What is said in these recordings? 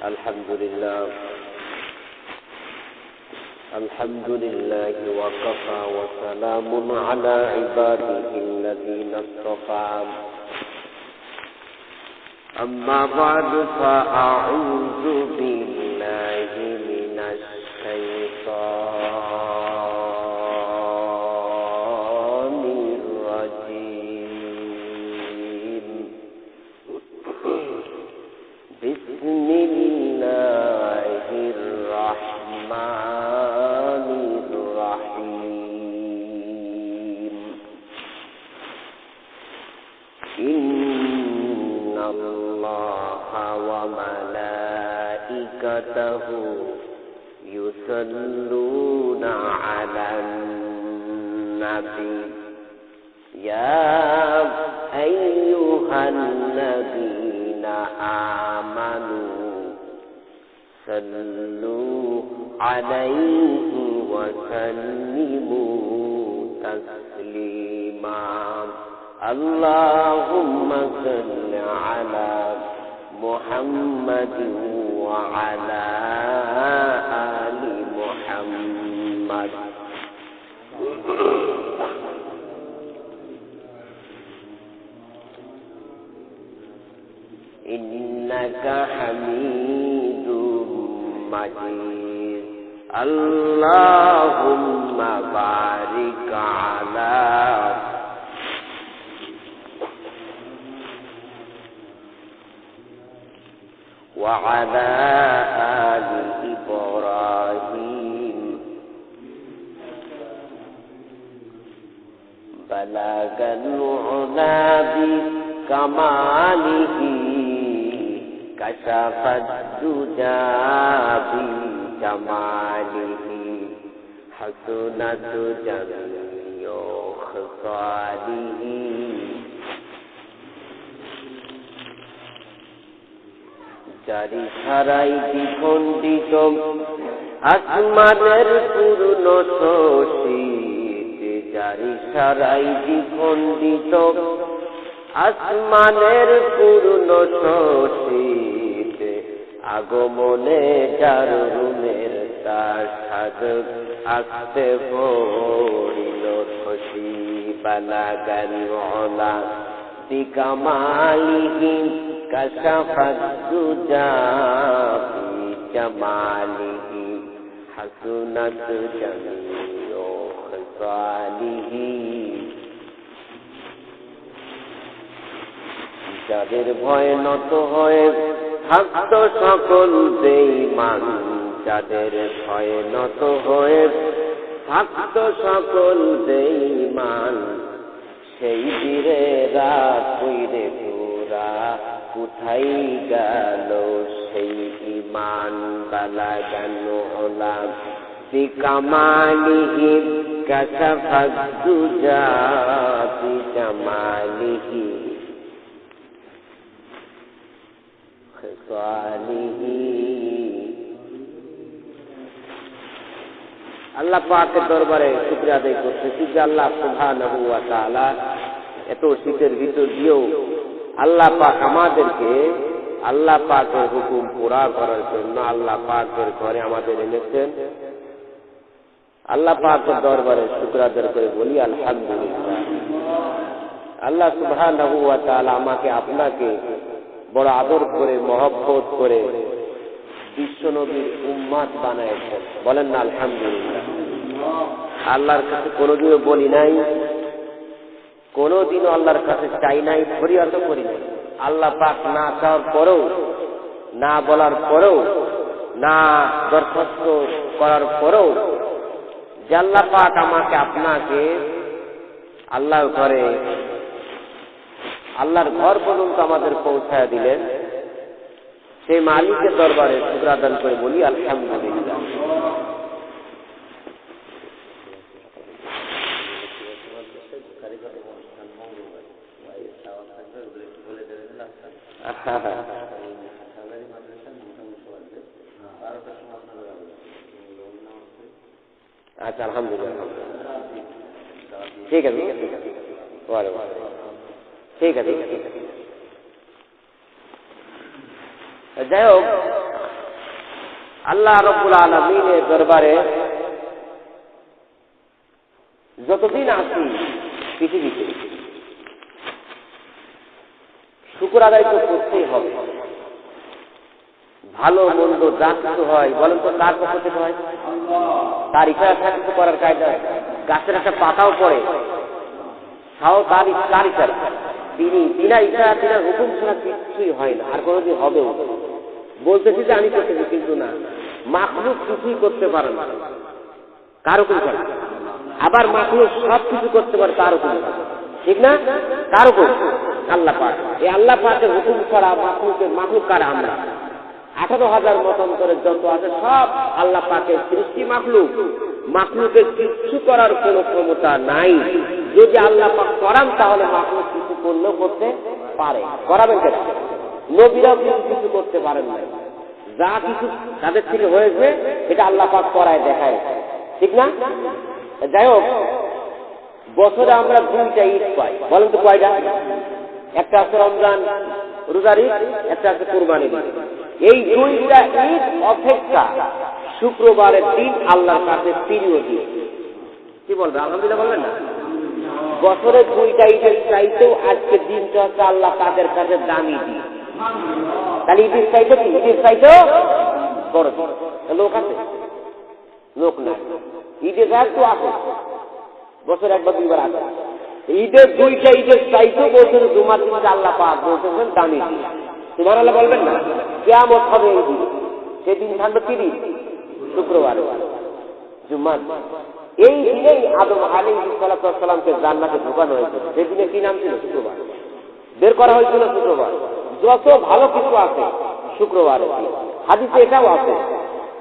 الحمد لله وكفى وسلام على عباده الذين اصطفى أما بعد فأعوذ بالله من الشيطان الرجيم بسم الله الرحمن الرحيم إن الله وملائكته يصلون على النبي يا أيها الذين آمنوا صلوا عليه وسلموا تسليما اللهم صل على محمد وعلى آل محمد إنك حميد مجيد اللهم بارك على وعلى آل إبراهيم بلغ العلا بكماله كشف الدجى بجماله حسنت جميع خصاله জারি ছাড়াই দ্বিখণ্ডিত আসমানের পূর্ণ শোষিত জারি ছাড়াই দ্বিখণ্ডিত আসমানের পূর্ণ শোষিত আগমনে যার রুমের তার সাজক আসতে পড়িল খুশি বালাগাল ওলা বিকামালিহি كشف الدجى بجماله حسنت جميع خصاله যাদের ভয়ে নত হয়ে থাকত সকল বেঈমান যাদের ভয়ে নত হয়ে থাকত সকল বেঈমান সেই বীরেরা কইরে পুরা কোথায় গেল সেই ঈমান বালাগাল ওলা বিকামালিহি কাশাফাদ দুজা বিজামালিহি খিসালিহি আল্লাহ পাকের দরবারে শুকরিয়া আদায় করতেছি যে আল্লাহ সুবহানাহু ওয়া তাআলা এত শীতের ভিতর দিয়েও আল্লাহ পাক আমাদেরকে আল্লাহ পাকের হুকুম পুরা করার জন্য আল্লাহ পাকের ঘরে আমাদের এনেছেন। আল্লাহ পাকের দরবারে শুকর আদায় করে বলি আলহামদুলিল্লাহ। আল্লাহ সুবহানাহু ওয়া তাআলা আমাকে আপনাকে বড় আদর করে মহব্বত করে বিশ্বনবীর উম্মত বানাইছেন। বলেন না আলহামদুলিল্লাহ। আল্লাহর কাছে কোনোদিনও বলি নাই, কোনদিনও আল্লাহর কাছে চাই নাই, ফরিয়াদও করি নাই। আল্লাহ পাক না চাওয়ার পরেও, না বলার পরেও, না দরখাস্ত করার পরেও যে আল্লাহ পাক আমাকে আপনাকে আল্লাহর ঘরে, আল্লাহর ঘর পর্যন্ত আমাদের পৌঁছায় দিলেন, সেই মালিকের দরবারে শুকর আদায় করে বলি আলহামদুলিল্লাহ। আচ্ছা আলহামদুলিল্লাহ, ঠিক আছে ঠিক আছে, ঠিক আছে ঠিক আছে। যাই হোক, আল্লাহ রাব্বুল আলামিনের দরবারে যতদিন আছি পৃথিবীতে শুকর আদায় তো করতেই হবে। ভালো মন্দ যা কিছু হয় বলেন তো কার পক্ষ থেকে হয়? তার ইশারা ছাড়া কিছু করার কায়দা। গাছের একটা পাতাও পড়ে তাও তার ইশারা, তিনার ইশারা তিনার হুকুম ছাড়া কিছুই হয় না, আর কোনোদিন হবেও। বলতেছি যে আমি করতেছি, কিন্তু না, মাখলুক কিছুই করতে পারে না কার হুকুম ছাড়া। আবার মাখলুক সব কিছু করতে পারে তার হুকুম ছাড়া, ঠিক না? কার হুকুম? আল্লাহ পাক। এই আল্লাহ পাকের হুকুম ছাড়া মাখলুক কারা? আমরা 18,000 মতান্তরের যত আছে সব আল্লাহ পাকের সৃষ্টি মাখলুক। মাখলুকের কিছু করার কোনো ক্ষমতা নাই। যদি আল্লাহ পাক করান তাহলে মাখলুক কিছু করলেও করতে পারে। করাবেন কেন? নবীরাও কিছু করতে পারেন না। যা কিছু তাদের থেকে হয়েছে এটা আল্লাহ পাক করায় দেখায়, ঠিক না? যাই হোক, বছরে আমরা 2টা ঈদ পাই। বলেন তো কয়টা? একটা আছে রমজান রোজার ঈদ, একটা আছে কুরবানির ঈদ। এই 2টা ঈদ অপেক্ষা শুক্রবারের দিন আল্লাহর কাছে প্রিয় দিন। কি বলবেন? আলহামদুলিল্লাহ বলবেন না? বছরে 2টা ঈদের চাইতেও আজকের দিনটা হচ্ছে আল্লাহ তাদের কাছে দামি দিন। তাহলে ঈদের চাইতে কি? ঈদের চাইতেও বড় লোক আছে? লোক না। ঈদের রাত তো আছে, বছর একবার 2বার আসে। ঈদের 2টা ঈদের চাইতেও বছরে জুমার দিনটা আল্লাহ পাক বলতেছেন দামি দিন। সুবহানাল্লাহ বলবেন না? কিয়ামত হবে এই দিন। সেদিন থাকবে কি দিন? শুক্রবার, জুমার। এই দিনেই আদম আলাইহিস সালামকে জান্নাতে ঢোকানো হয়েছিল। সেদিনে কি নাম ছিল? শুক্রবার। বের করা হয়েছিল শুক্রবার। যত ভালো কিছু আছে শুক্রবারের দিন। হাদিসে এটাও আছে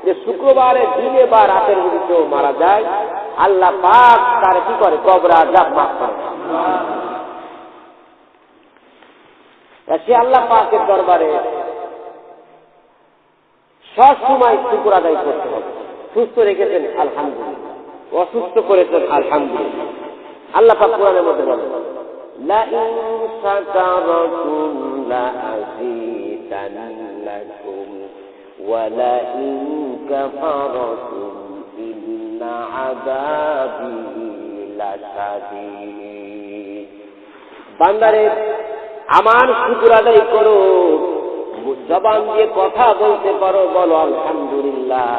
যে শুক্রবারের দিনে বা রাতের যদি কেউ মারা যায় আল্লাহ পাক তার কি করে? কবর আযাব মাফ করে। সে আল্লাহ পাকের দরবারে সব সময় শুকর আদায় করতে হবে। সুস্থ রেখেছেন আলহামদুলিল্লাহ, অসুস্থ করেছেন আলহামদুলিল্লাহ। আল্লাহ পাক কোরআনের মধ্যে বলেন, লা ইন শাকারতুম লা আযীদান্নাকুম ওয়া লা ইন কাফারতুম ইন্না আযাবি লাশাদীদ। বান্দারে আমার শুকর আদায় করো, জবান দিয়ে কথা বলতে পারো, বলো আলহামদুলিল্লাহ।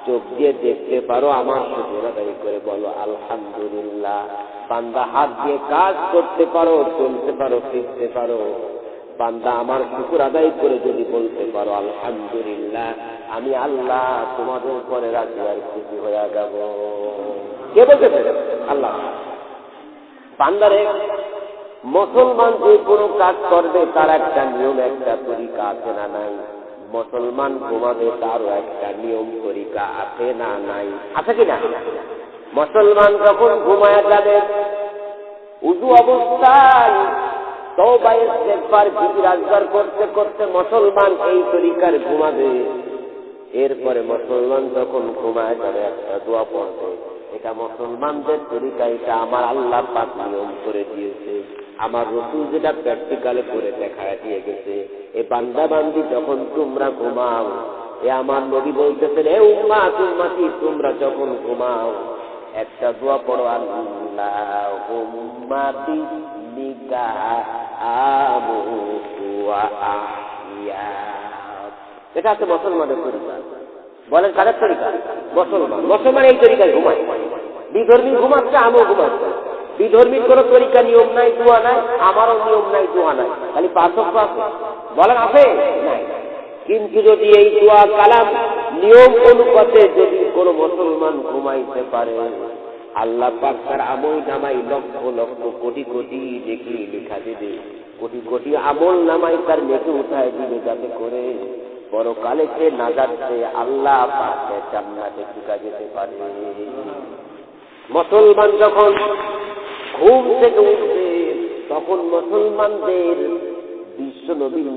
চোখ দিয়ে দেখতে পারো, আমার শুকর আদায় করে বলো আলহামদুলিল্লাহ। বান্দা হাত দিয়ে কাজ করতে পারো, চলতে পারো, ফিরতে পারো। বান্দা আমার শুকর আদায় করে যদি বলতে পারো আলহামদুলিল্লাহ, আমি আল্লাহ তোমাদের পরে রাজি আর খুশি হয়ে যাব। কে বলতেছে? আল্লাহ। বান্দারে মুসলমান যে কোনো কাজ করবে তার একটা নিয়ম, একটা তরিকা আছে না নাই? মুসলমান ঘুমাবে তারও একটা নিয়ম তরিকা আছে না নাই? আছে কি না? মুসলমান যখন ঘুমায়া যাবে উযু অবস্থায় তওবা ইস্তেগফার জিকির আজকার করতে করতে মুসলমান এই তরিকার ঘুমাবে। এরপরে মুসলমান যখন ঘুমায় যাবে একটা দোয়া পড়বে। এটা মুসলমানদের তরিকা, এটা আমার আল্লাহ পাক নিয়ম করে দিয়েছে। আমার রাসূল যেটা প্র্যাকটিক্যালে করে দেখায় দিয়ে গেছে। এই বান্দা বান্দি যখন তোমরা ঘুমাও, এ আমার নবী বলতেছেন, এ উম্মাত উম্মতি তোমরা যখন ঘুমাও একটা দোয়া পড়ো, আল্লাহুম্মা বিসমিকা আমুতু ওয়া আহইয়া। এটা আছে মুসলমানের তরিকা। বলেন কাদের তরিকা? মুসলমান এই তরিকায় ঘুমায়। বিধর্মী ঘুমাচ্ছে, আমিও ঘুমাচ্ছে। বিধর্মীর কোন তরিকা নিয়ম নাই, দোয়া নাই, আমারও নিয়ম নাই, দোয়া নাই। খালি পার্থক্য আছে। বলেন আছে? নাই। কিন্তু যদি এই দোয়া কালাম নিয়ম অনুপাতে যদি কোন মুসলমান ঘুমাইতে পারে, আল্লাহ পাক তার আমল নামাই লক্ষ লক্ষ কোটি কোটি নেকি লেখা দেবে। কোটি কোটি আমল নামাই তার নেকি উঠায় দিবে, যাতে করে পরকালে সে নাজাত পেয়ে আল্লাহ পাকের জান্নাতে ঢুকা যেতে পারে। মুসলমান যখন ঘুম থেকে উঠবে তখন মুসলমানদের বিশ্ব নবীর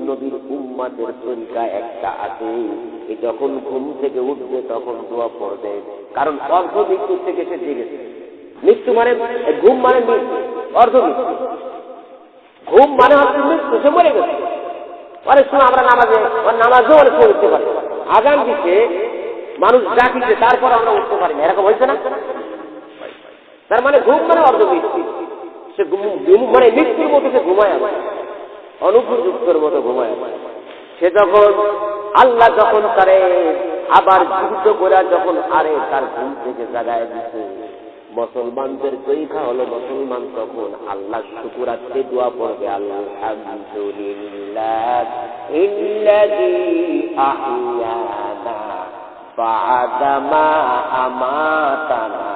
উম্মাতের তরিকা একটা আছে। যখন ঘুম থেকে উঠবে তখন দোয়া পড়বে, কারণ অর্ধ মৃত্যু থেকে সে জেগেছে। মৃত্যু মানে ঘুম মানে মৃত্যু, অর্ধ মৃত্যু। ঘুম মানে হচ্ছে মৃত্যু, সে মরে গেছে। অনেক সময় আমরা নামাজেও অনেক সময় উঠতে পারি। আজান দিচ্ছে মানুষ ডাকিছে, তারপর আমরা উঠতে পারি না, এরকম হয়েছে না? তার মানে ঘুম মানে অর্ধ মৃত্যু, সে মানে মৃত্যুর মতো সে ঘুমায়, অনুপযুক্তর মতো ঘুমায়। সে যখন আল্লাহ যখন তারে আবার জীবিত করে যখন আরে তার ঘুম থেকে জাগায় দিচ্ছে, মুসলমানদের তরিকা হলো মুসলমান তখন আল্লাহ শুকর আজকে দোয়া পড়বে, আলহামদুলিল্লাহ ইল্লাযী আহইয়ানা বা'দা মা আমাতানা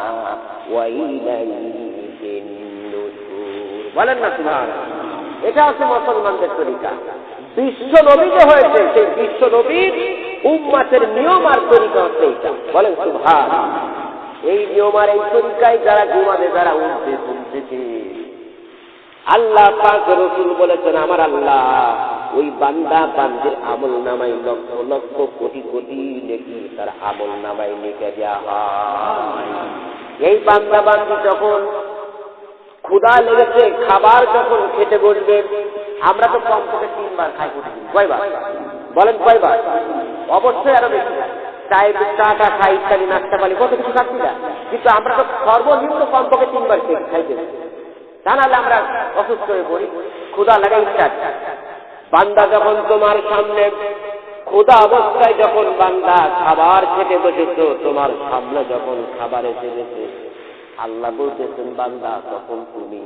ওয়া ইলাইহিন নুশুর। বলেন না সুবহানাল্লাহ। এটা হচ্ছে মুসলমানদের তরিকা। বিশ্ব নবী যে হয়েছে, সেই বিশ্ব নবীর উম্মতের নিয়ম আর তরিকা হচ্ছে এইটা। বলেন সুবহানাল্লাহ। এই নিয়ম আর এই তরিকায় যারা ঘুমাবে, যারা উঠতে শুনতেছে, আল্লাহ পাক রাসূল বলেছেন আমার আল্লাহ ওই বান্দা বান্দির আমল নামায় লক্ষ লক্ষ কোটি কোটি নেকি তার আমল নামায় লিখে দেওয়া হয়। এই বান্দা বান্দি যখন ক্ষুধা লেগেছে, খাবার যখন খেতে বসবে, আমরা তো কমপক্ষে 3 বার খাই প্রতিদিন। কয়বার বলেন? কয়বার? অবশ্যই আরো বেশি। চাটা খাই, ইত্যাদি নাস্তা পানি, কত কিছু খাচ্ছি না, কিন্তু আমরা তো সর্বনিম্ন কমপক্ষে 3 বার খাইতে, তা নাহলে আমরা অসুস্থ হয়ে পড়ি, ক্ষুধা লাগে ইত্যাদি। বান্দা যখন তোমার সামনে ক্ষুধা অবস্থায় যখন বান্দা খাবার খেতে বসেছ, তোমার সামনে যখন খাবার এসে গেছে, আল্লাহ বলতেছেন বান্দা তখন তুমি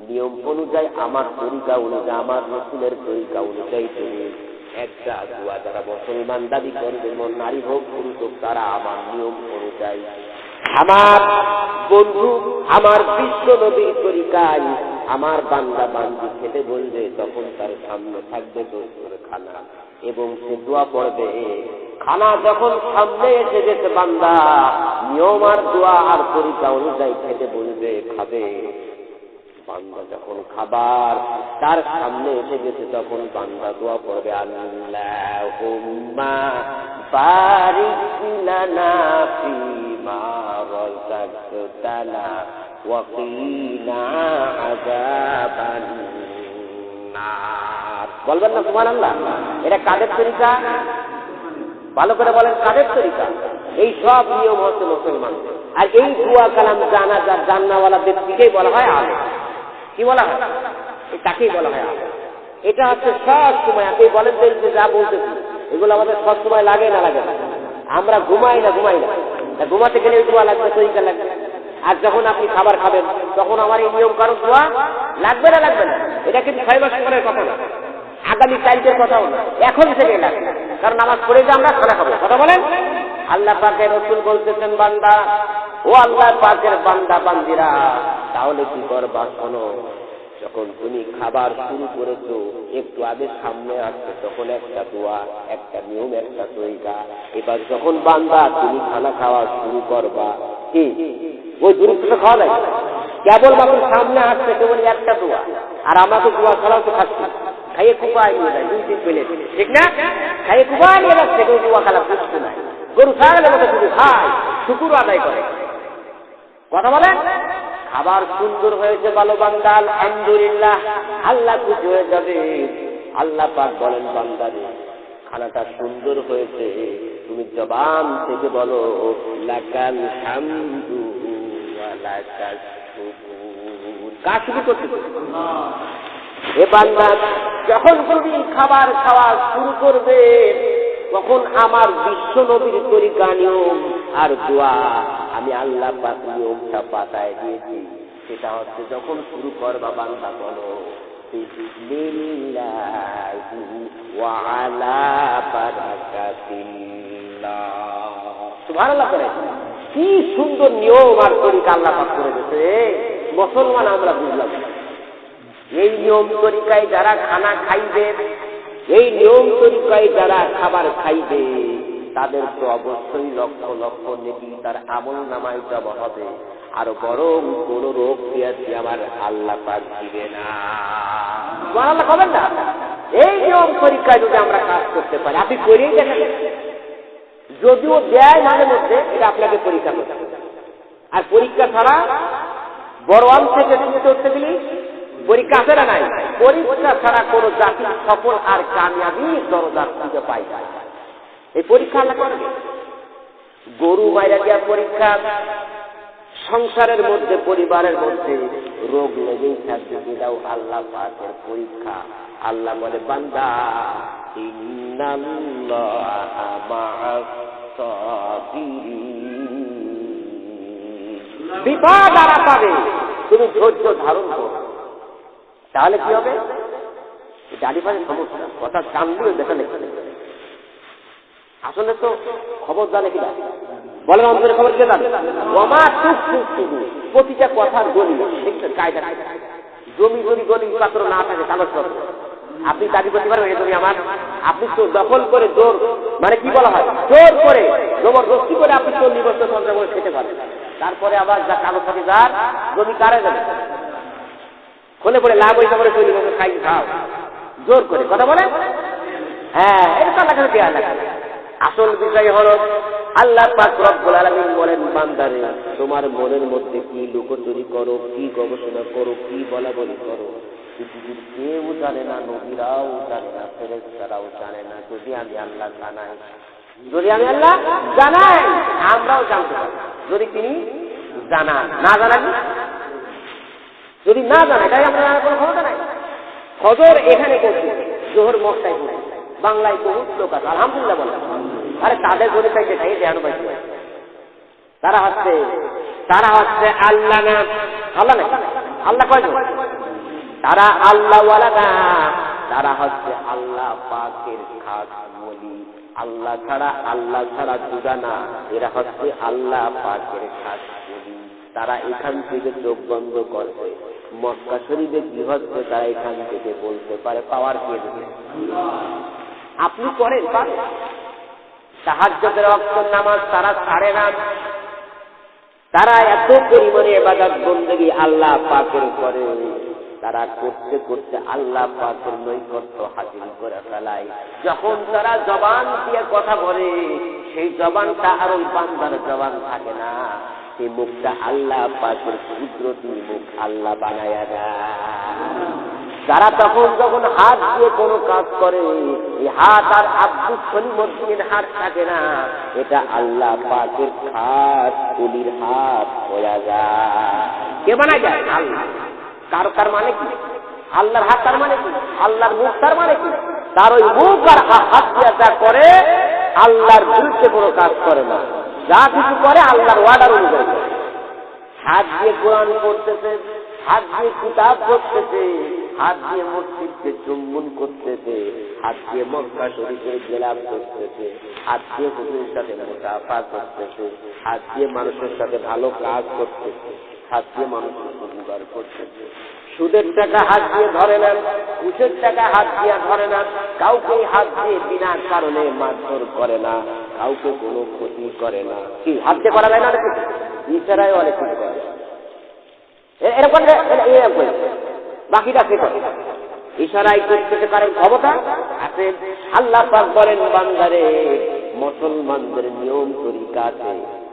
নিয়ম অনুযায়ী, আমার তরিকা অনুযায়ী, আমার রাসূলের তরিকা অনুযায়ী তুমি একটা দোয়া, যারা মুসলমান দাবি করবে, নারী হোক পুরুষ হোক, তারা আমার নিয়ম অনুযায়ী, আমার বন্ধু, আমার বিশ্ব নবীর তরিকায় আমার বান্দা বান্দি খেতে বলবে, তখন তার সামনে থাকবে দোস্তর খানা এবং সে দোয়া পড়বে। খানা যখন সামনে এসে গেছে, বান্দা নিয়ম আর দোয়া আর তরিকা অনুযায়ী খেতে বলবে, খাবে। বান্দা যখন খাবার তার সামনে এসে গেছে, তখন বান্দা দোয়া পড়বে, আল্লাহুম্মা বারিক লানা ফীমা রাযাকতানা ওয়া কিনা আযাবান নার। বলবেন না সুবহানাল্লাহ? এটা কাদের তরিকা? ভালো করে বলেন, কাদের তরিকা? এই সব নিয়ম হচ্ছে মুসলমানদের। আর এই দোয়া কালাম জান্নাওয়ালা ব্যক্তিকেই বলা হয় আলেম। কি বলা হয়? তাকেই বলা হয় আলেম। এটা হচ্ছে সব সময় আপনি বলেন যে যা বলতেছি এগুলো আমাদের সব সময় লাগে না লাগে না, আমরা ঘুমাই না। ঘুমাতে গেলে দোয়া লাগবে, তরিকা লাগবে। আর যখন আপনি খাবার খাবেন, তখন আমার এই নিয়ম কারণ দোয়া লাগবে না লাগবে না। এটা কিন্তু 6 মাস পরের কথা না, আগামী কালকের কথাও না, এখন থেকে লাগবে। কারণ নামাজ পড়ে যে আমরা খানা খাবো। কথা বলেন। আল্লাহ পাকের রাসূল বলতেছেন, বান্দা ও আল্লাহ পাকের বান্দা বান্দিরা, তাহলে কি করবা শোনো, যখন তুমি খাবার শুরু করেছো, একটু আগে সামনে আসছে, তখন একটা দোয়া, একটা নিয়ম, একটা তরিকা। এবার যখন বান্দা তুমি খানা খাওয়া শুরু করবা, কি ওই দূরত্বটা খাওয়া যায়, কেবল মাত্র সামনে আসছে কেবল একটা দোয়া, আর আমাকে দোয়া ছাড়াও তো খাচ্ছি, খাইয়ে কুপা নিয়ে যায় 2-3 প্লেট, ঠিক না? খাইয়ে কুপা নিয়ে যাচ্ছে, কেউ দোয়া খালা বুঝতে নাই। গরু ছাগলের মতো শুধু খায়, শুকুর আদায় করে। কথা বলেন। খাবার সুন্দর হয়েছে, ভালো বান্দা আলহামদুলিল্লাহ, আল্লাহ খুশি হয়ে যাবে। আল্লাহ পাক বলেন, বান্দারে খানাটা সুন্দর হয়েছে, তুমি জবান থেকে বলো লাকাল হামদু ওয়া লাকাস শুকুর। কাজ শুরু করতে এ বান্দা, যখন তুমি খাবার খাওয়া শুরু করবে, তখন আমার বিশ্ব নবীর তরিকা নিয়ম আর দোয়া আমি আল্লাহ পাক নিয়মটা পাতায় দিয়েছি। সেটা হচ্ছে যখন শুরু করবা বান্দা বলো বিসমিল্লাহি ওয়া আলা বারাকাতিল্লাহ। সুবহানাল্লাহ করে। কি সুন্দর নিয়ম আর তরিকা আল্লাহ পাক করে দিয়েছে। মুসলমান আমরা বুঝলাম, এই নিয়ম তরিকায় যারা খানা খাইবে, এই নিয়ম তরিকায় যারা খাবার খাইবে, তাদের তো অবশ্যই লক্ষ লক্ষ নেকি তার আমল নামায় জমা হবে। আর বরং কোন রোগ দিয়েছি আমার আল্লাহ পাক দিবে না। সুবহানাল্লাহ করবেন না? এই নিয়ম তরিকায় যদি আমরা কাজ করতে পারি, আপনি করেই দেখেন, যদিও দেয় মাঝে মধ্যে, এটা আপনাকে পরীক্ষা করতে হবে। আর পরীক্ষা ছাড়া বড় আম থেকে শুনতে হচ্ছে গেলে পরীক্ষা আছে না নাই? পরীক্ষা ছাড়া কোন জাতির সফল আর কামিয়াবি দরজা খুঁজে পাই না। এই পরীক্ষা আল্লাহ করবে। গরু মাইরা দিয়া পরীক্ষা, সংসারের মধ্যে পরিবারের মধ্যে রোগ লেগেই থাকবে, এটাও আল্লাহ পাকের পরীক্ষা। আল্লাহ বলে বান্দা ইন্নাল্লাহা মা'আস সাবিরিন, বিপদ আর পাবে, তুমি ধৈর্য ধারণ করো। তাহলে কি হবে? ডালি পাশে সমস্যা, কথা জানলেও দেখা লেখা নেই। আসলে তো খবর জানে কিনা বলেন, অন্তরের খবর কে জানে? প্রতিটা কথার গলি দেখছেন কায়দা। জমি যদি গলি পাত্র না থাকে কাগজপত্র, আপনি দাবি করতে পারবেন এই জমি আমার? আপনি তো দখল করে জোর, মানে কি বলা হয়, জোর করে জবরদস্তি করে আপনি 40 বছর সঞ্চয় করে খেতে পারেন। তারপরে আবার যা কাগজপাতি যার জমি কারে যাবে, খোলে পড়ে লাভ হয়েছে বলে 40 বছর খাই খাও জোর করে, কথা বলে। হ্যাঁ, এটা তো আল্লাহ দেয়া লাগে। আসল বিষয় হলো আল্লাহ পাক রব্বুল আলামিন বলেন বান্দারে তোমার মনের মধ্যে কি লুকোচুরি করো, কি গবেষণা করো, কি বলা বলি করো, পৃথিবীর কেউ জানে না, নবীরাও জানে না, ফেরেশতারাও জানে না। যদি আমি আল্লাহ জানাই, যদি আমি আল্লাহ জানাই, আমরাও জানতে পারি। যদি তিনি জানান, না জানান, যদি না জানাই, তাই আমরা জানার কোনো ক্ষমতা নাই। ফজর এখানে করছি, জোহর মক্কায় করছি, বাংলায় বহুত লোক আছে আলহামদুলিল্লাহ বলে। আরে তাদের গণিত চাইছে তাই ধ্যান পাইছে। তারা হচ্ছে আল্লাহ না, আল্লাহ না, আল্লাহ কয়জন? তারা আল্লাহওয়ালা না, তারা হচ্ছে আল্লাহ পাকের খাস ওলি। আল্লাহ ছাড়া জুদা না, এরা হচ্ছে আল্লাহ পাকের খাস ওলি। তারা এখান থেকে চোখ বন্ধ করবে, মক্কা শরীফে কি হচ্ছে তারা এখান থেকে বলতে পারে, পাওয়ার কে দেবে? আপনি করেন পারেন। তাহাজ্জুদের ওয়াক্ত নামাজ তারা ছাড়ে না। তারা এত পরিমাণে ইবাদত বন্দেগী আল্লাহ পাকের করে, তারা করতে করতে আল্লাহ পাকের নৈকট্য হাসিল করে ফেলায়। যখন তারা জবান দিয়ে কথা বলে, সেই জবানটা আর ওই বান্দার জবান থাকে না, সেই মুখটা আল্লাহ পাকের কুদরতি মুখ আল্লাহ বানায়া দেয়। যারা যখন হাত দিয়ে কোনো কাজ করে, এই হাত আর আব্দুল সলিমুদ্দিনের হাত থাকে না, এটা আল্লাহ পাকের হাত, কুলির হাত হয়ে যায়। কে বানায় যায়? আল্লাহ। কার মানে কি? আল্লাহর হাত তার মানে কি? আল্লাহর মুখ তার মানে কি? তার ওই মুখ আর হাত দিয়ে যা করে, আল্লাহর বিরুদ্ধে কোনো কাজ করে না, যা কিছু করে আল্লাহর ওয়ার্ডার অনুযায়ী। হাত দিয়ে কোরআন পড়তেছে, হাত দিয়ে কিতাব পড়তেছে, হাত দিয়ে মসজিদকে চুম্বন করতেছে, হাত দিয়ে মক্কা শরীফের গেলাপ করতেছে, হাত দিয়ে হুজুরের সাথে মুসাফা করতেছে, হাত দিয়ে মানুষের সাথে ভালো কাজ করতেছে, হাত দিয়ে মানুষের উপকার করতেছে। সুদের টাকা হাত দিয়ে ধরে না, ঘুষের টাকা হাত দিয়ে ধরে না, কাউকে হাত দিয়ে বিনা কারণে মারধর করে না, কাউকে কোনো ক্ষতি করে না। কি হাত দিয়ে করা যায় না? ইশারায় অনেক কিছু করে, এরকম বাকিটা সে করে। ইশারায় করতে পারেন, ক্ষমতা আছে। আল্লাহ পাক বলেন বান্দারে মুসলমানদের নিয়ম তরিকা আছে।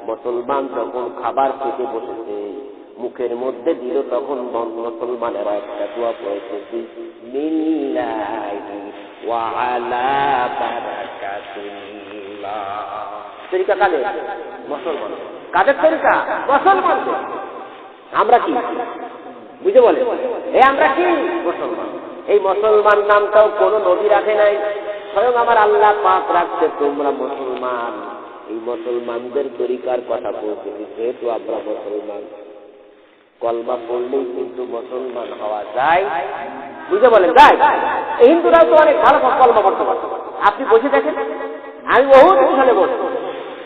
মুসলমান যখন খাবার খেতে বসেছে, মুখের মধ্যে দিল, তখন মুসলমানেরা একটা দোয়া পড়েছে, বিসমিল্লাহি ওয়া আলা বারাকাতিল্লাহ। তরিকা কাদের? মুসলমান। কাদের তরিকা? মুসলমান। আমরা কি বুঝে বলে? আমরা কি মুসলমান। এই মুসলমান নামটাও কোন নবী রাখে নাই, স্বয়ং আমার আল্লাহ পাক রাখছে, তোমরা মুসলমান। এই মুসলমানদের তরিকার কথা বলতে, যেহেতু আমরা মুসলমান, কলমা পড়লেই কিন্তু মুসলমান হওয়া যায়। বুঝে বলেন যায়? এই হিন্দুরাও তো অনেক ভালো কলমা পড়তে পারে। আপনি বসে দেখেন, আমি বহুত সালে বলছি,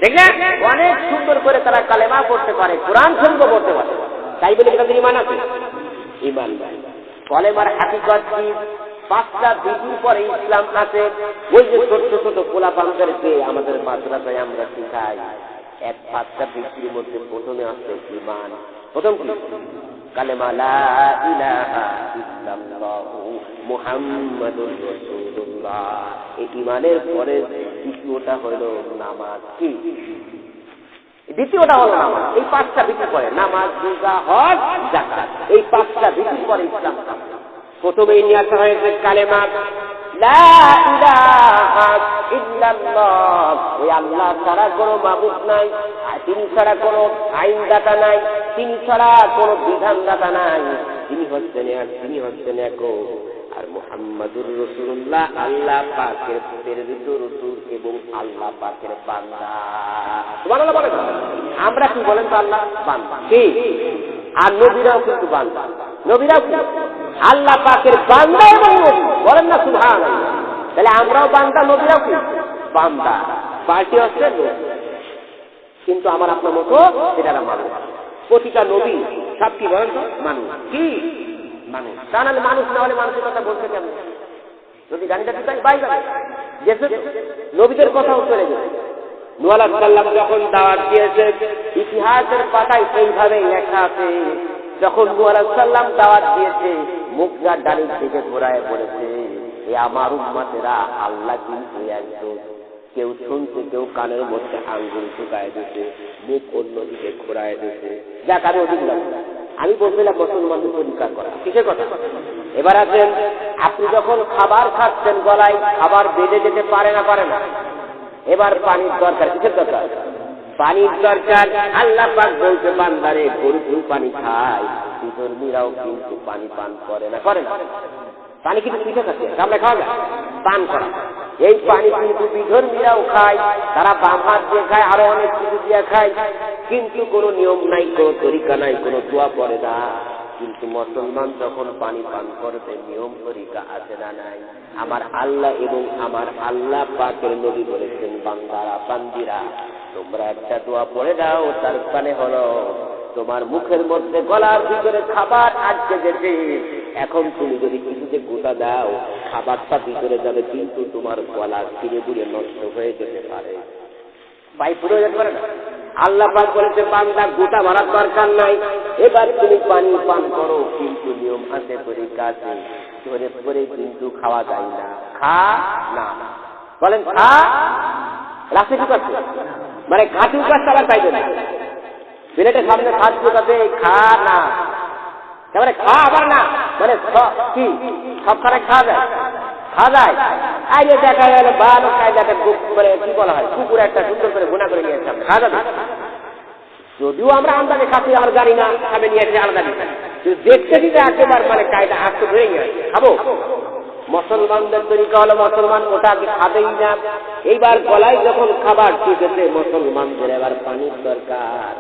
দেখলেন অনেক সুন্দর করে তারা কালেমা পড়তে পারে, কোরআন শরীফ পড়তে পারে। তাই বলে তাদের ঈমান আছে? ঈমান নাই। কলেমার হাকিকত কি? 5টা বিধির পরে ইসলাম আছে। ওই যে ছোট ছোট পোলাপানদেরকে আমাদের মাদ্রাসায় আমরা শিখাই, 5টা বিধির মধ্যে প্রথমে আছে ঈমান। প্রথম কি? কালেমা লা ইলাহা ইল্লাল্লাহু মুহাম্মাদুর রাসূলুল্লাহ। এই ঈমানের পরে দ্বিতীয়টা হলো নামাজ। কি? দ্বিতীয়টা হলো নামাজ। এই 5টা বিধির পরে নামাজ, রোজা, হজ, যাকাত, এই 5টা বিধির পরে ইসলাম। প্রথমেই নিয়ে আসা হয়েছে কালেমা লা ইলাহা ইল্লাল্লাহ, ওই আল্লাহ ছাড়া কোনো মাবুদ নাই, তিনি ছাড়া কোনো আইনদাতা নাই, তিনি ছাড়া কোনো বিধানদাতা নাই, তিনি হচ্ছেন এক। আর মুহাম্মাদুর রাসূলুল্লাহ আল্লাহ পাকের প্রেরিত রাসূল এবং আল্লাহ পাকের বান্দা। সুবহানাল্লাহ বলেন। আমরা কি বলেন তো আল্লাহ বান্দা কি? আর নবীরাও কিন্তু বান্দা, নবীরাও কি আল্লাহ পাকের বান্দা এবং নবী, বলেন না সুবহানাল্লাহ। তাহলে আমরাও বান্দা, নবীরাও কি বান্দা, পার্টি হচ্ছে নবী। কিন্তু আমার আপনার মতো এটা মানুষ, প্রতিটা নবী সব কি বলেন তো মানুষ, কি মানুষ। তা নাহলে মানুষ না হলে মানুষের কথা বলছে কেমন? যদি গাড়িটা দিতাই বাই যাবে গেছে, নবীদের কথাও চলে গেছে। নূহ আলাইহিস সালাম যখন দাওয়াত দিয়েছে, ইতিহাসের পাতায় সেইভাবে লেখা আছে, যখন নূহ আলাইহিস সালাম দাওয়াত দিয়েছে, মুখটা ডালির দিকে ঘোরায় পড়েছে, এ আমার উম্মতেরা, আল্লাহ কিন্তু একজন। কেউ শুনছে, কেউ কানের মধ্যে আঙ্গুল ঢুকায় দিয়েছে, মুখ অন্যদিকে ঘোরায় দিয়েছে। যাক, আমি অধিক আমি বলছিলাম মুসলমানদের পরিষ্কার করা, কিসের কথা? এবার আছেন, আপনি যখন খাবার খাচ্ছেন, গলায় খাবার বেঁধে যেতে পারে না, এবার পানির দরকার, কিসের দরকার? পানির দরকার। আল্লাহ পাক বলতে, বান্দারে, গরু পানি খায়, বিধর্মীরাও কিন্তু পানি পান করে না। পানি কিন্তু পিঠে খাচ্ছে, আমরা খাওয়া যায় পান করা। এই পানি কিন্তু বিধর্মীরাও খায়, তারা বাম হাত দিয়ে খায়, আরো অনেক কিছু দিয়ে খায়, কিন্তু কোনো নিয়ম নাই, কোনো তরিকা নাই, কোনো দোয়া পড়ে না। কিন্তু মুসলমান যখন পানি পান করবে, নিয়ম তরিকা আছে না নাই? আমার আল্লাহ এবং আমার আল্লাহ পাকের নবী বলেছেন, বান্দারা, বান্দিরা, তোমরা একটা দোয়া পড়ে দাও, তার মানে হলো তোমার মুখের মধ্যে, গলার ভিতরে খাবার আটকে গেছে, এখন তুমি যদি কিছুতে গোটা দাও, খাবারটা ভিতরে যাবে, কিন্তু তোমার গলা ধীরে ধীরে নষ্ট হয়ে যেতে পারে, পাই পুরো যেতে পারে না। আল্লাহ পাক বলেছে, বান্দা, গোটা মারার দরকার নাই, এবার তুমি পানি পান করো, কিন্তু নিয়ম আছে, তরিকা আছে, ধরে ধরে কিন্তু খাওয়া যায় না। খা না বলেন, খা রাস্তে ঢুকাচ্ছে, মানে ঘাটি উপাচ্ছে, আবার চাইবে না, প্লেটের সামনে খাট ঢুকাতে, খা না, তারপরে খা আবার না, মানে কি সবখানে খাওয়া যায়। আগে দেখা গেল বারো কায়দাটা করে কি বলা হয়, কুকুর একটা সুন্দর করে গুণা করে নিয়েছে, খাওয়া যাবে। যদিও আমরা আন্দাজে খাচ্ছি, আমরা জানি না খাবে নিয়ে আসছে আলাদা বিষয়, দেখতে দিতে একেবার মানে কায়দা আসতে ধরে নিয়ে আসছে, খাবো। মুসলমানদের তরিকা হলো, মুসলমান ওটাকে খাবেই না। এইবার গলায় যখন খাবার ঢুকেছে, মুসলমানদের এবার পানির দরকার।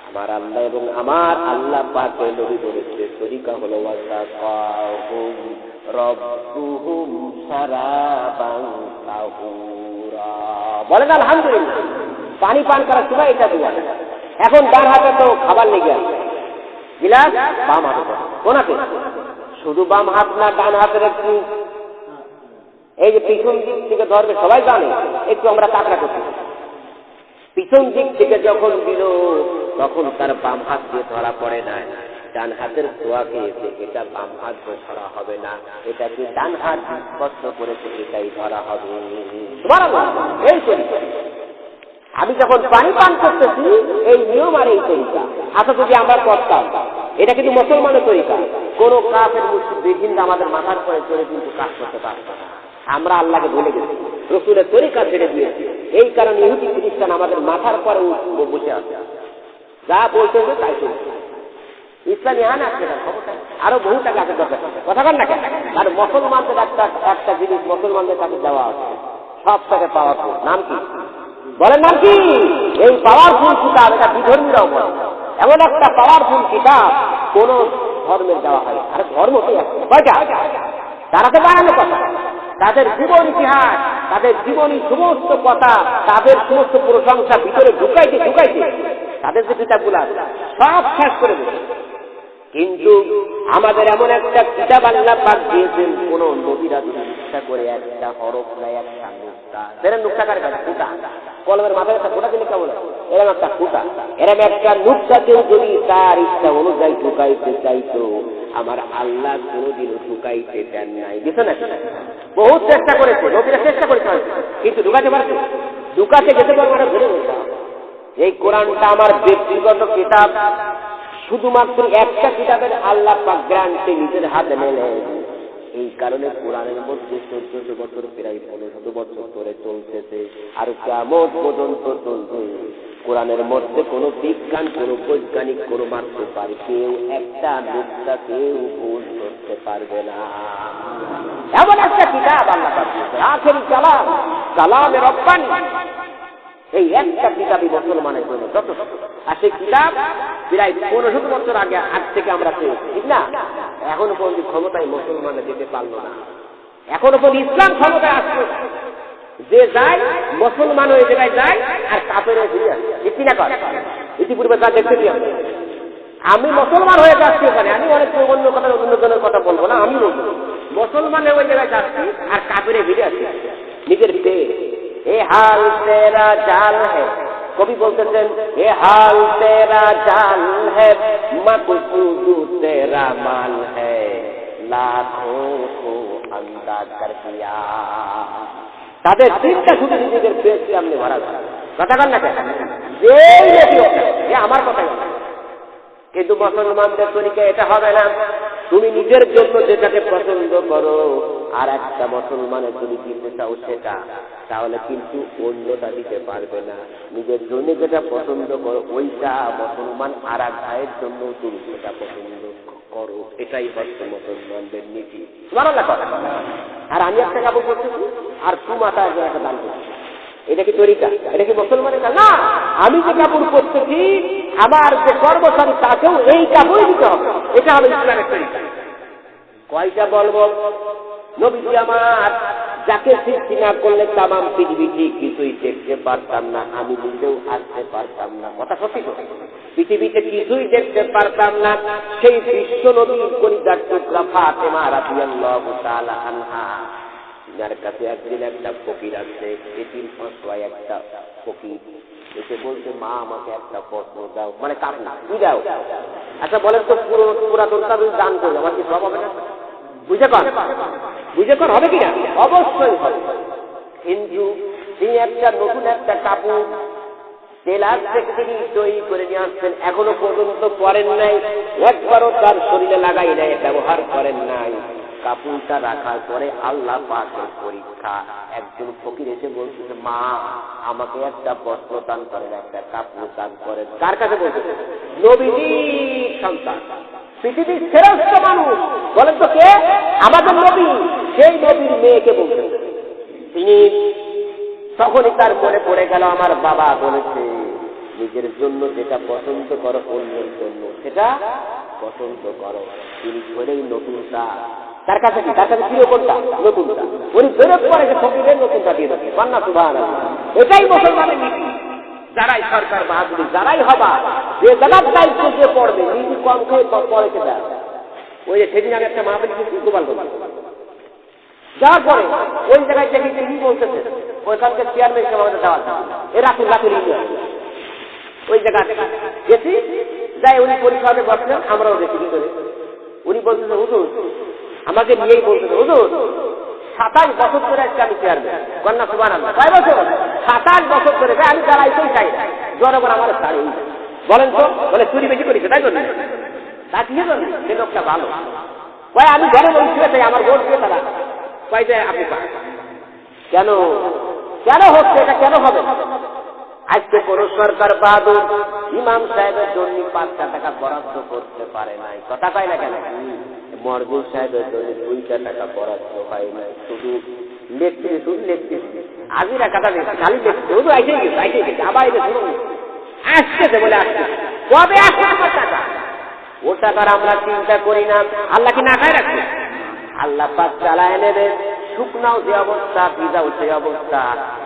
আমার আল্লাহ এবং আমার আল্লাহ পাকের নবী বলেছে, তরিকা হলো ওয়াসাকাহুম রাব্বুহুম শারাবান তাহুরা। বলেন আলহামদুলিল্লাহ। পানি পান করার সময় এটা দোয়া। এখন ডান হাতে তো খাবার লেগে আছে, গিলাস বাম হাতে, কোনাতে শুধু বাম হাত না, ডান হাতের একটু এই যে পিছন দিক থেকে ধরবে, সবাই জানে, একটু আমরা কাঁকড়া করতে, পিছন দিক থেকে যখন দিল, তখন তার বাম হাত দিয়ে ধরা পড়ে না, ডান হাতের ছোঁয়াকে এসে এটা বাম হাত দিয়ে ধরা হবে না, এটাকে ডান হাত স্পর্শ করেছে, এটাই ধরা হবে। এই তরিকা আমি যখন পানি পান করতেছি, এই নিয়ম আর এই তরিকা। আচ্ছা, যদি আমরা করতাম, এটা কিন্তু মুসলমানের তরিকা, কোন কাফের মুসলিম বিভিন্ন আমাদের মাথার পরে চলে কিন্তু কাজ করতে পারত না। আমরা আল্লাহকে ভুলে গেছি, রসুলের তরিকা ছেড়ে দিয়েছি। এই কারণে ইহুদি খ্রিস্টান আমাদের মাথার পরে বসে আছে, যা বলতেছে তাই চলছে। ইসলামী আইন আসছে না, আরো বহু টাকা আছে দরকার, কথা বল না কেন? আর মুসলমানদের একটা জিনিস মুসলমানদের কাছে দেওয়া আছে, সব থেকে পাওয়ারফুল, নাম কি বলেন? নাম কি? এই পাওয়ারফুল কিতাব, এটা বিধর্মীরাও বলে, এমন একটা পাওয়ারফুল কিতাব কোন ধর্মের দেওয়া হয়। আর ধর্ম কি আছে কয়টা? তারা তো বানানো কথা, তাদের জীবন ইতিহাস, তাদের জীবনী সমস্ত কথা, তাদের সমস্ত প্রশংসা ভিতরে ঢুকাইতে তাদের যে কিতাবগুলো আছে সব শেষ করে দেবে। কিন্তু আমাদের এমন একটা কিতাব আল্লাহ পাক দিয়েছেন, কোন নবীরা যদি ইচ্ছা করে একটা হরফ নাই, একটা নুক্তা, সেটা নুক্তাকার কাছে ফুটা, কলমের মাথায় একটা ফুটা দিলে কেমন, এরকম একটা ফুটা, এরকম একটা নুক্তা কেউ যদি তার ইচ্ছা অনুযায়ী ঢুকাইতে চাইতো, আমার আল্লাহ কোনদিনও ঢুকাইতে দেন নাই। দিত না, বহুত চেষ্টা করেছে, নবীরা চেষ্টা করেছে, কিন্তু ঢুকাতে পারছে, ঢুকাতে যেতে পারবে না, ধরে বলতে। এই কোরআনটা আমার ব্যক্তিগত কিতাব, শুধুমাত্র একটা কিতাবের আল্লাহ পাক গ্রান্টে নিজের হাতে নিলেন। এই কারণে কোরআনের মধ্যে 1400 বছর প্রায় 1500 বছর ধরে চলতেছে, আর কিয়ামত পর্যন্ত চলবে। কোরআনের মধ্যে কোনো বিজ্ঞান, কোনো বৈজ্ঞানিক, কোনো মানতে পারে কেউ একটা নুকতা কেউ ভুল করতে পারবে না। এমন একটা কিতাব আল্লাহ পাঠিয়েছে, আখেরি কালাম, কালামে রব্বানি। এই একটা কিতাবই মুসলমানের জন্য যথেষ্ট। আর সেই কিতাব প্রায় 1500 বছর আগ থেকে আমরা পেয়েছি, ঠিক না? এখনো পর্যন্ত ক্ষমতায় মুসলমানরা যেতে পারলো না। এখনো পর্যন্ত ইসলাম ক্ষমতায় আসলো, যে যায় মুসলমান ওই জায়গায় যায় আর কাফের ফিরে আসে। ঠিক না? ইতিপূর্বে যা দেখতেছি আমি মুসলমান হয়ে যাচ্ছি ওখানে, আমি অনেক অন্য কথা অন্য জনের কথা বলবো না, আমি বলবো মুসলমান ওই জায়গায় যাচ্ছি আর কাফের ফিরে আসি নিজের পেয়ে। এ হাল তেরা জাল হ্যাঁ, কবি বলতেছেন এ হাল তেরা জাল হ্যাঁ, মকসুদ তেরা মাল হ্যাঁ, লাখোं को अंदाज कर दिया। তাদের চিন্তা শুধু নিজেদের পেট সামনে ভরা যায়। কথা বল না কেন? যে আমার কথাই বলে, কিন্তু মুসলমানদের তরিকা এটা হবে না। তুমি নিজের জন্য যেটাকে পছন্দ করো আর একটা মুসলমানের যদি দিতে চাও সেটা, তাহলে কিন্তু অন্যটা দিতে পারবে না। নিজের জন্য যেটা পছন্দ করো ওইটা মুসলমান আর এক ভাইয়ের জন্য তুমি সেটা পছন্দ করো। এটাই হচ্ছে মুসলমানদের নীতি। আর আমি একটা কাপড় করতেছি আর তোমাটা একটা দান করছি, এটা কি তরিকা? এটা কি মুসলমানের কাজ? না। আমি যে কাপড় করতেছি আমার যে কর্মচারী তাকেও এই কাপড়ই দিতে হবে, এটা হবে ইসলামের তরিকা। কয়টা বলবো? নবীজি আমার যাকে সৃষ্টি না করলে তামাম পৃথিবীটি কিছুই দেখতে পারতাম না, আমি নিজেও আসতে পারতাম না। কথা সত্যি তো, পৃথিবীতে কিছুই দেখতে পারতাম না। সেই বিশ্ব নবীর কলিজার টুকরা ফাতেমা রাদিয়াল্লাহু তাআলা আনহা, যার কাছে একদিন একটা ফকির আছে, এটির ফসওয়ায় একটা ফকির এসে বলছে, মা আমাকে একটা প্রশ্ন দাও, মানে কাপড় কি দাও? আচ্ছা বলেন তো, পুরাতনটা যদি দান করি আমার কি সব হবে না? বুঝে কর হবে কিনা? অবশ্যই হবে। কিন্তু তিনি একটা নতুন একটা কাপড় টেলার থেকে তিনি তৈরি করে নিয়ে আসছেন, এখনো পর্যন্ত পরেন নাই, একবারও তার শরীরে লাগাই নাই, ব্যবহার করেন নাই। কাপড়টা রাখার পরে আল্লাহ পাকের পরীক্ষা, একজন ফকির এসে বলতেছে, মা আমাকে একটা বস্ত্র দান করেন, একটা কাপড় দান করেন। কার কাছে বলতেছে? নবীজির সন্তান, পৃথিবীর শ্রেষ্ঠ মানুষ। বলেন তো কে? আমাদের নবী। সেই নবীর মেয়েকে বলতেছে। তিনি তখনই তার মনে পড়ে গেল, আমার বাবা বলেছে নিজের জন্য যেটা পছন্দ করো অন্যের জন্য সেটা পছন্দ করো। তিনি ধরেই নতুনটা তার কাছে কি, তার কাছে প্রিয় কোনটা? নতুনটা। উনি ফেরত করে যে ফকিরের নতুনটা দিয়ে দেবে। মান্না সুবহানাল্লাহ। এটাই মুসলমানের নীতি। যারাই সরকার বাহাদুরি, যারাই হবা, যে জায়গার দায়িত্ব যে পড়বে, নিজে কম খেয়ে পড়েছে দেয়। ওই যে সেদিন আগে একটা মাহফিল কিন্তু গোপাল যাওয়ার পরে ওই জায়গায় দেখি তিনি বলতেছে, ওইখানকার চেয়ারম্যান আমাদের দেওয়া এ রাখুন ওই জায়গা গেছি, যাই উনি পরিষদে বসলেন, আমরাও দেখি কি করে। উনি বলতেছে, হুজুর আমাকে নিয়েই বলতেছে, হুজুর 27 বছর ধরে আজকে আমি চেয়ারম্যান। কন্যা সুবহানাল্লাহ। কয় বছর? 27 বছর ধরে। আমি দাঁড়াইতেই চাই না, জনগণ আমার ছাড়ে। বলেন তো, বলে চুরি বেশি করেছে তাই জন্য। তা ঠিক আছে, সে লোকটা ভালো। কয় আমি ঘরে বলছি চাই, আমার ভোট দিয়ে তারা কয় যায় আপনি কেন কেন হচ্ছে এটা? কেন হবে? আজকে কোন সরকার বাহাদুর ইমাম সাহেবের জন্য 5 টাকা বরাদ্দ করতে পারে নাই। কথা কয় না কেন? মরজুল সাহেবের জন্য 2 টাকা বরাদ্দ হয় নাই। শুধু লেখতে আজিরা কাটা খালি লেখতে, শুধু আইসে গেছে আবার এটা শুনুন আসতেছে বলে আসছে। কবে আসছে আমার টাকা? ও টাকার আমরা চিন্তা করি না। আল্লাহ কি না খায় রাখছে? আল্লাহ পাক চালায় নেবে। শুকনাও যে অবস্থা, ভিজাও সেই অবস্থা।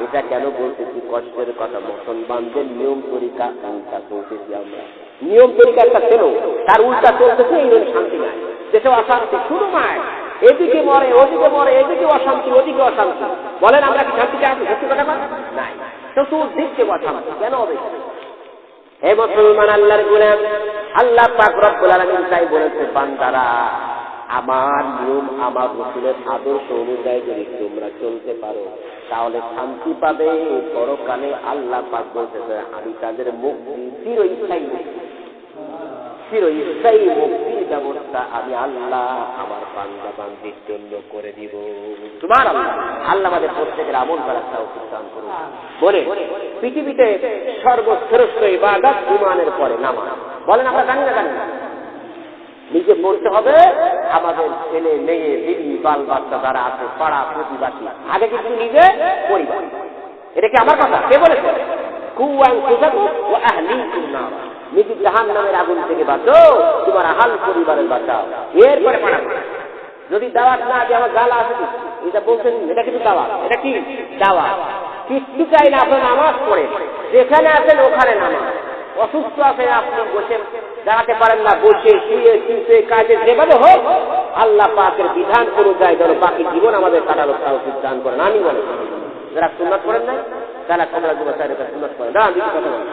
এটা কেন বলতেছি? কষ্টের কথা। মুসলমানদের নিয়ম তরিকা উল্টা চলতেছি আমরা। নিয়ম তরিকা একটা ছিল, তার উল্টা চলতেছে, এই শান্তি নাই। দেশে অশান্তি শুরু নয়, এদিকে মরে ওদিকে মরে, এদিকে অশান্তি ওদিকে অশান্তি। বলেন আমরা কি শান্তিতে আছি? সত্যি কথা নাই, চতুর্দিকে অশান্তি। কেন হবে? হে মুসলমান আল্লাহর গোলাম, আল্লাহ পাক রব্বুল আলামিন তাই বলেছে, বান্দারা আমার নিয়ম আমার রাসূলের আদর্শ অনুযায়ী যদি তোমরা চলতে পারো তাহলে শান্তি পাবে পরকালে। আল্লাহ পাক বলতেছে, আমি তাদের মুক্তি চিরস্থায়ী মুক্তির ব্যবস্থা আমি আল্লাহ আমার বান্দা বান্দির জন্য করে দিব। সুবহানাল্লাহ। আল্লাহ আমাদের প্রত্যেকের আমল করার তৌফিক দান করুন। বলে পৃথিবীতে সর্বশ্রেষ্ঠ ইবাদত ঈমানের পরে নামাজ। বলেন আমরা জানি না জানি না? নিজে পড়তে হবে, আমাদের ছেলে মেয়ে বিবি বাল বাচ্চা যারা আছে পাড়া প্রতিবাসী আগে কিন্তু নিজে পরিবার। এটা কি আমার কথা? কে বলেছে? নিজে জাহান্নামের আগুন থেকে বাঁচো, তোমার আহাল পরিবারের বাঁচাও, এরপরে পাড়া। যদি দাওয়াত না দিয়ে আমার জ্বালা আছে, এটা বলছেন এটা কিন্তু দাওয়াত। এটা কি দাওয়াত? কিচ্ছু চাই না, আপনার নামাজ পড়ে যেখানে আছেন ওখানে নামাজ। অসুস্থ আছেন আপনি, বসে দাঁড়াতে পারেন না, বসে শুয়ে শুয়ে কাজে যেভাবে হোক আল্লাহ পাকের বিধান অনুযায়ী যেন বাকি জীবন আমাদের কাটানোর তৌফিক দান করেন। আমি বলে যারা সুন্নাত করেন না তারা কমলা যুব চাইলে সুন্নাত করেন। দাঁড়ান, কথা বলেন।